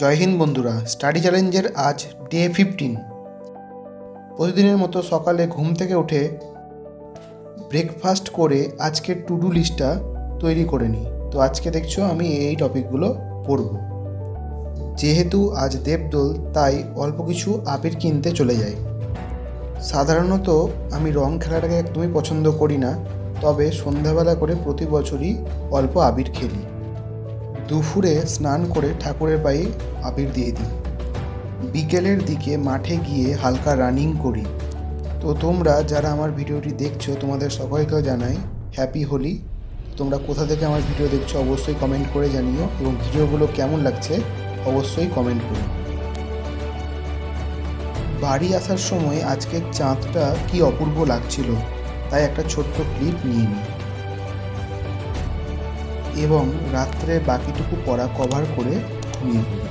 জয় হিন্দ বন্ধুরা, স্টাডি চ্যালেঞ্জের আজ ডে 15। প্রতিদিনের মতো সকালে ঘুম থেকে উঠে ব্রেকফাস্ট করে আজকের টু ডু লিস্টটা তৈরি করে নিই। তো আজকে দেখছো আমি এই টপিকগুলো পড়ব। যেহেতু আজ দেবদোল, তাই অল্প কিছু আবির কিনতে চলে যাই। সাধারণত আমি রং খেলাটাকে একদমই পছন্দ করি না, তবে সন্ধ্যাবেলা করে প্রতি বছরই অল্প আবির খেলি। দুপুরে স্নান করে ঠাকুরের পায়ে আবির দিয়ে দিই। বিকেলের দিকে মাঠে গিয়ে হালকা রানিং করি। তো তোমরা যারা আমার ভিডিওটি দেখছো, তোমাদের সবাইকে জানাই হ্যাপি হোলি। তোমরা কোথা থেকে আমার ভিডিও দেখছো অবশ্যই কমেন্ট করে জানিও, এবং ভিডিওগুলো কেমন লাগছে অবশ্যই কমেন্ট করো। বাড়ি আসার সময় আজকের চাঁদটা কি অপূর্ব লাগছিল, তাই একটা ছোট্ট ক্লিপ নিয়ে নিই এবং রাত্রে বাকিটুকু পড়া কভার করে ঘুমিয়ে পড়ি।